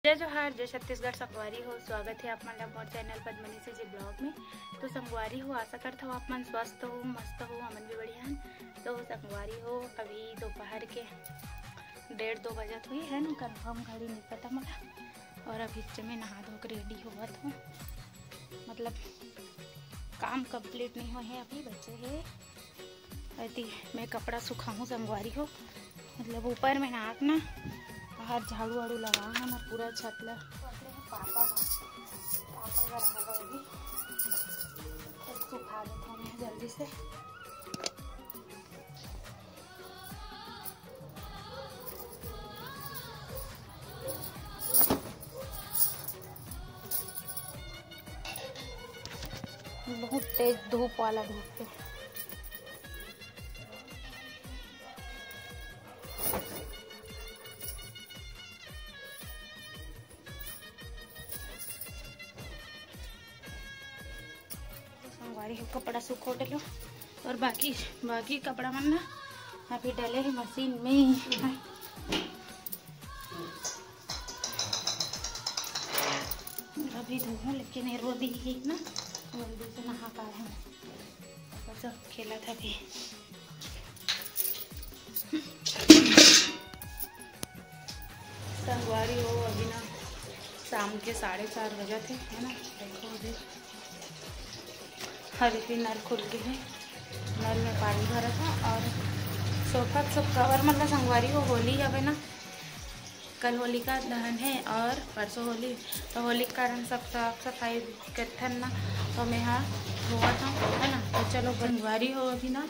जय जोहार, जय छत्तीसगढ़। संगवारी हो, स्वागत है आप मन मोर चैनल पद्मनी से जी ब्लॉग में। तो संगवारी हो, आशा करता हूँ आप मन स्वस्थ हो, मस्त हो, हमन भी बढ़िया हैं। तो संगवारी हो, अभी दोपहर के 1:30-2 बजत हुई है ना, कन्फर्म घड़ी नहीं पता मला। और अभी में नहा धो के रेडी हुआ था, मतलब काम कंप्लीट नहीं हुआ है, अभी बचे है। अति मैं कपड़ा सुखाऊँ संगवारी हो, मतलब ऊपर में नाक ना बाहर झाड़ू वाड़ू लगा है ना, पूरा छत ला पापा सुखा देता हूँ जल्दी से। बहुत तेज धूप वाला धूप है। कपड़ा सुखो डालो और बाकी कपड़ा मन ना अभी डाले है मशीन में। अभी धोऊं, लेकिन रो दी ही ना, जल्दी से नहा पा रहे हैं। सब खेला था भी। संगवारी हो, अभी ना शाम के 4:30 बजे थे, है ना। देखो अभी हल्की नल खुल गई है, नल में पानी भरा था। और सोफा सब कवर मतलब संगवारी हो, होली है ना, कल होली का दहन है और परसों होली, तो होली के कारण सब साफ सफाई करते ना, तो मैं यहाँ हुआ था, है ना। तो चलो संगवारी हो, अभी ना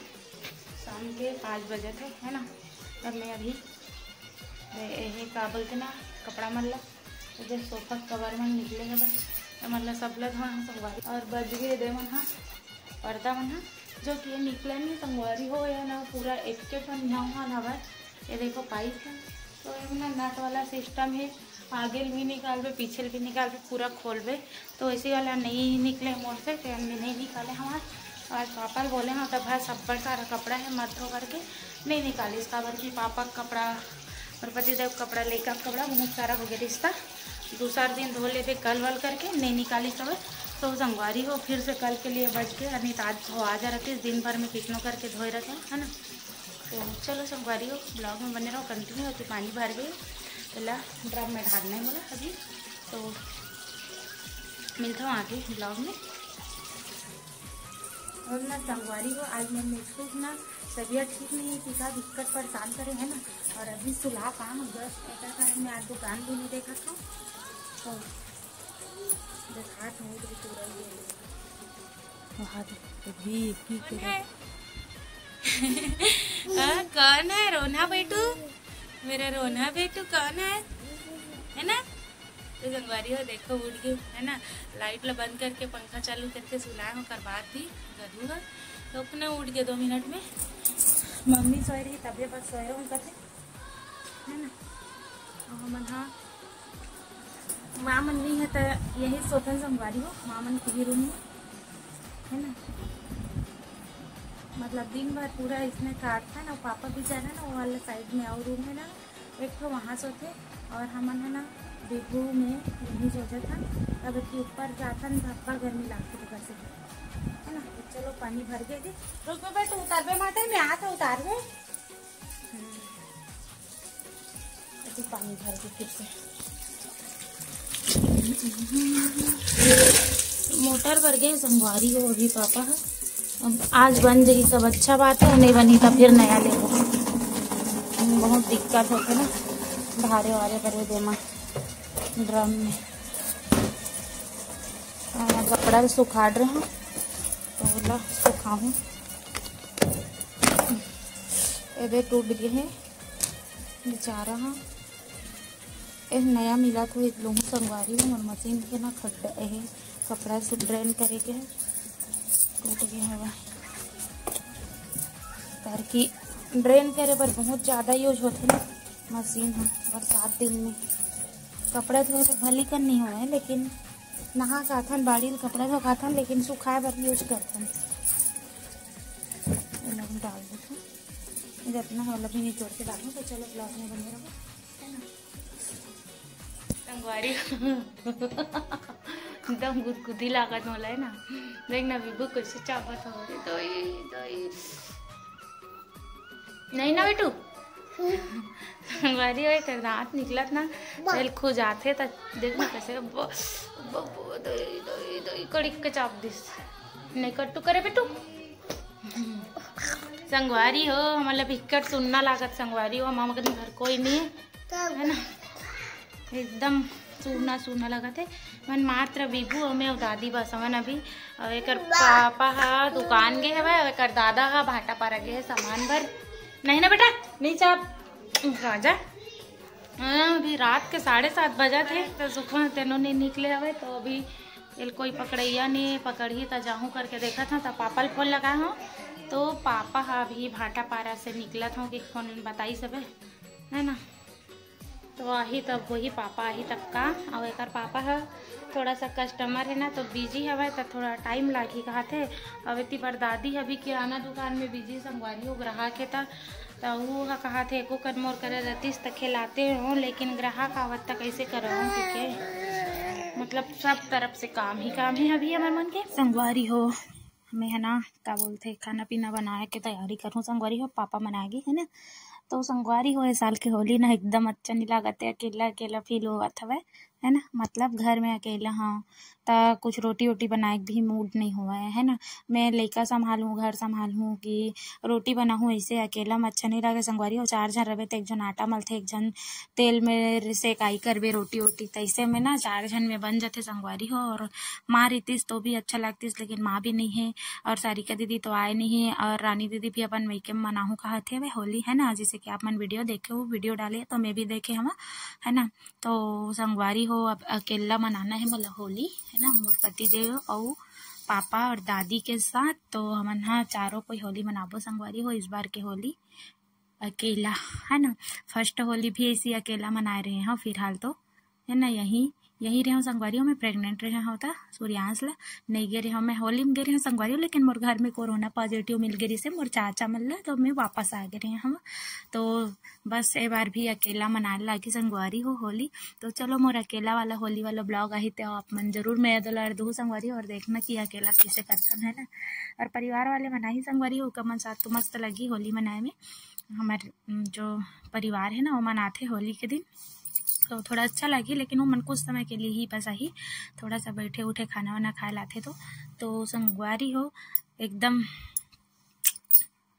शाम के 5 बजे थे, है ना। और मैं अभी यही का बोलते ना कपड़ा मतलब तो जब सोफा कवर में निकले है बस, तो मतलब सब लोग हाँ संगवारी। और बज गए दे मन हाँ पर्दा मन हाँ, जो कि ये निकले नहीं संगवारी हो या ना, पूरा एक हवा। ये देखो पाइप है, तो ये ना नट वाला सिस्टम है, आगे भी निकाल बे पीछे भी निकाल बे, पूरा खोल बे। तो इसी वाला नहीं निकले मोड़ से, ट्रेन में नहीं निकाले हमारे। और पापा बोले हाँ तब भाई सब बड़ा सारा कपड़ा है मत धो करके नहीं निकाली, इसका बल्कि पापा का कपड़ा और पतिदेव कपड़ा लेकर कपड़ा बहुत सारा हो गया रिश्ता। दूसरा दिन धो ले कल वल करके नहीं निकाली सब। तो संगवारी हो फिर से कल के लिए बच के, नहीं तो आज हो आ जा रही दिन भर में कितनों करके धोए रहते हैं, है ना। तो चलो संगवारी हो, ब्लॉग में बने रहो, कंटिन्यू होती। पानी भर गई, पहला ड्रम में ढालना है बोला अभी। तो मिलता हूँ आगे ब्लॉग में। और ना संगवारी हो, आज मैं महसूस ना तबीयत ठीक नहीं है, टीका दिक्कत परेशान करे, है ना। और अभी सुलह काम जस्ट एक कारण मैं आज दुकान भी नहीं देखा था, तो देखा था कौन है रोना बेटू, मेरा रोना बेटू कौन है ना। तो संगवारी हो देखो उठ गई, है ना। लाइट ला बंद करके पंखा चालू करके सुलाए हो करवा दी गधू है, तो अपने उठ गए 2 मिनट में। मम्मी सोए रही तभी बस सोए रहा कथे, है ना। मन हाँ माँ मन नहीं है तो यही सोते संगवारी हो, माँ मन की भी रूम में, है ना। मतलब दिन भर पूरा इसमें काटता है ना, पापा भी जाना ना वो वाले साइड में और रूम है ना, एक तो वहाँ सोते और हमन है ना बिगू में यही सोचा था। अब कि ऊपर जाता ना धक्का गर्मी लगती है से, है ना। तो चलो पानी भर गए थे, रुको बेटा उतार बे माता मैं आता उतार बे। अभी पानी भर के फिर से मोटर भर गए संगवारी हो अभी पापा है। अब आज बन जाए सब अच्छा बात है, नहीं बनी तो फिर नया ले लो। बहुत दिक्कत होते ना भारे वारे भरे देना ड्रम में। कपड़ा भी सुखा रहे हैं, तो बोला सुखाऊँ। ये टूट गए हैं बेचारा। हाँ एक नया मिला था, एक लोग संगवारी हूँ और मशीन के ना खड्डा है, कपड़ा से ड्रेन करे के टूट गया है ताकि ड्रेन करे पर बहुत ज़्यादा यूज होते ना मशीन है। बरसात दिन में कपड़ा धोए तो भली कर नहीं हुआ है, लेकिन नहा खाथन बाड़ी कपड़ा धो खाथन, लेकिन सुखाए पर यूज करथन। डाल देते इधर अपना वाला भी निचोड़ के डालूँ। तो चलो ब्लॉग में बने रहो, है ना। संगवारी एकदम गुदगुदी लागत मोला है ना। देख ना विभू कैसे चापत हो रे दही दही नहीं ना बेटू। संगवारी हो कर दांत निकलत ना चल खो जाते त देख ना कैसे दही दही दही कड़िक के चाप दिस नहीं कट्टू करे बेटू। संगवारी हो मतलब इक्कट सुनना लागत संगवारी हो मामा के घर कोई नहीं है ना एकदम सूना सूना लगा थे मन मात्र विभू और मैं दादी बस हमन अभी एक पापा हा दुकान गए हवे एक दादा हा भाटा पारा गए सामान भर नहीं ना बेटा नहीं चाप राजा। अभी रात के 7:30 बजा थे तो सुखा तेनों नहीं निकले हवे तो अभी कोई पकड़ैया नहीं पकड़ी तो जाऊँ करके देखा था तो पापा ल फोन लगा हूँ तो पापा हा अभी भाटा पारा से निकला था कि फोन बताई सब है ना तो आही तब वही पापा आही तब का और एक पापा है थोड़ा सा कस्टमर है ना तो बिजी हवा तो थोड़ा टाइम लागी कहा थे। अब इतनी बार दादी अभी किराना दुकान में बिजी संगवारी हो ग्राहक है तो वो कहा थे एको कर मोर करे रतीस तक खिलाते हो लेकिन ग्राहक आवत तक कैसे करो क्योंकि मतलब सब तरफ से काम ही काम है अभी हमारे मन के। संगवारी हो हमें है ना क्या बोलते खाना पीना बनाए के तैयारी करूँ संगवारी हो पापा मनाएगी है ना तो संगवारी हो साल के होली ना एकदम अच्छा नहीं लागत है अकेला अकेला फील होगा हवे है ना मतलब घर में अकेला हाँ तो कुछ रोटी वोटी बनाए भी मूड नहीं हुआ है ना। मैं लड़का संभालूँ घर संभालूँ कि रोटी बनाऊँ ऐसे अकेला में अच्छा नहीं लगे संगवारी हो 4 जन रहे तो 1 जन आटा मलते 1 जन तेल में सेकाई करबे रोटी वोटी तो ऐसे में ना 4 जन में बन जाते संगवारी हो। और माँ रहतीस तो भी अच्छा लगतीस लेकिन माँ भी नहीं है और सारिका दीदी तो आए नहीं है और रानी दीदी भी अपन वही के मनाहू कहा थे वे होली है ना जैसे कि आप मन वीडियो देखे हो वीडियो डाले तो मैं भी देखे हम है ना। तो संगवारी हो अब अकेला मनाना है मतलब होली है ना मोर पति देव और पापा और दादी के साथ तो हमन हाँ चारों कोई होली मनाबो संगवारी हो। इस बार के होली अकेला है ना फर्स्ट होली भी ऐसी अकेला मना रहे हैं फिलहाल तो है ना यही रहे संगवारी हो। मैं प्रेग्नेंट रहे होता सूर्यांश ला नहीं गे रहे मैं होली में गे रहे संगवारी हो लेकिन मोर घर में कोरोना पॉजिटिव मिल गई से मोर चाचा मिल तो मैं वापस आ गए रहे हम तो बस ए बार भी अकेला मनाने लगी संगवारी हो होली। तो चलो मोर अकेला वाला होली वाला ब्लॉग आई तो आप मन जरूर मैं दो दो संगवारी और देखना कि अकेला कैसे करता है ना। और परिवार वाले मनाही संगवारी हो कमन साथ तो मस्त लगी होली मनाए में। हमारे जो परिवार है ना वो मनाते होली के दिन तो थोड़ा अच्छा लगी लेकिन वो मन कुछ समय के लिए ही बस आई थोड़ा सा बैठे उठे खाना वाना खाए लाते तो संगवारी हो एकदम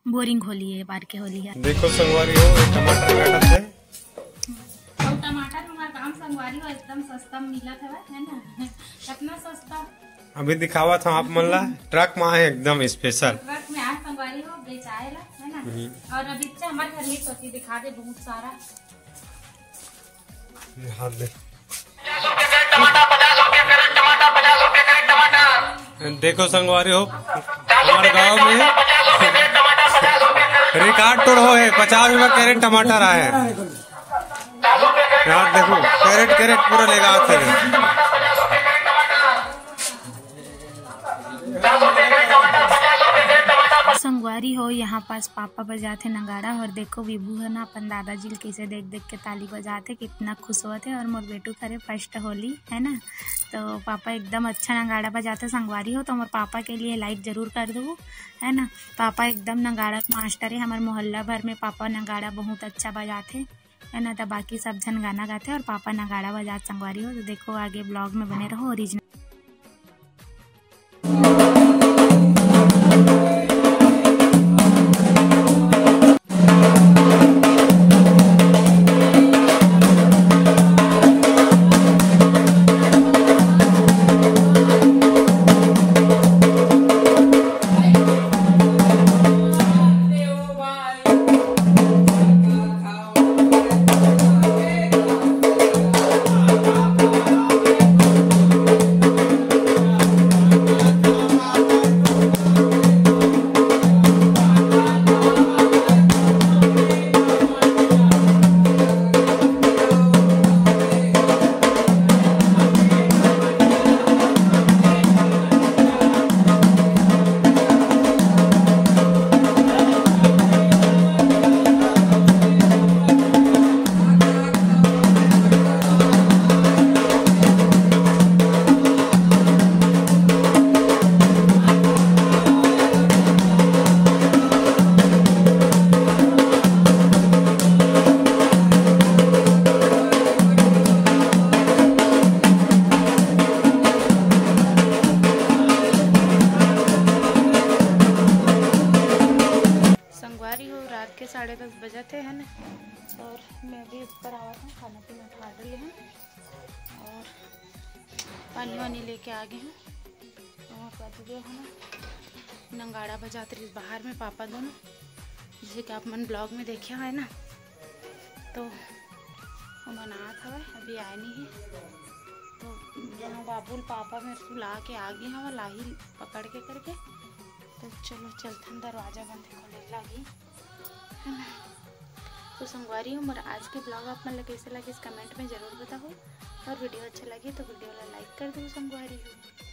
बोरिंग होली है बार के होली है। देखो संगवारी हो टमाटर काटत है और टमाटर हमारा काम संगवारी हो एकदम सस्ता मिला था है ना कितना सस्ता अभी दिखावा था आप मन ला ट्रक में है एकदम स्पेशल ट्रक में आज संगवारी हो बेचाएला है ना। और अभी हमारे घर में सोची दिखा दे बहुत सारा हाथ दे देखो संगवारी हो हमारे गांव में रिकॉर्ड तोड़ हो है 50 रुपए कैरेट टमाटर आए हैं यार देखो कैरेट पूरा लेगा आते संगवारी हो यहाँ पास पापा बजाते नगाड़ा और देखो विभू है ना अपन दादाजी कैसे देख देख के ताली बजाते कितना खुश होते और मोर बेटू करे फर्स्ट होली है ना। तो पापा एकदम अच्छा नगाड़ा बजाते संगवारी हो तो मोर पापा के लिए लाइक जरूर कर दो है ना। पापा एकदम नगाड़ा मास्टर है हमारे मोहल्ला भर में पापा नगाड़ा बहुत अच्छा बजाते है ना। तो बाकी सब जन गाना गाते और पापा नगाड़ा बजाते संगवारी हो। तो देखो आगे ब्लॉग में बने रहो ओरिजिनल। खावत हैं, खाना पीना खा डले हैं और पानी वानी लेके आ गए हैं। और बज गए हैं ना नंगाड़ा बजाते रही बाहर में पापा दोनों, जैसे कि आप मन ब्लॉग में देखे है ना, तो वो मना था वह अभी आए नहीं है। तो दोनों बाबुल पापा मेरे को ला के आ गए हैं, वो लाही पकड़ के करके। तो चलो चलते हैं, दरवाज़ा बंद खोले लगी है ना। तो संगवारी हूँ मेरा आज के ब्लॉग आप मतलब कैसे लगे इस कमेंट में ज़रूर बताओ, और वीडियो अच्छा लगे तो वीडियो ला लाइक कर दो संगवारी हूँ।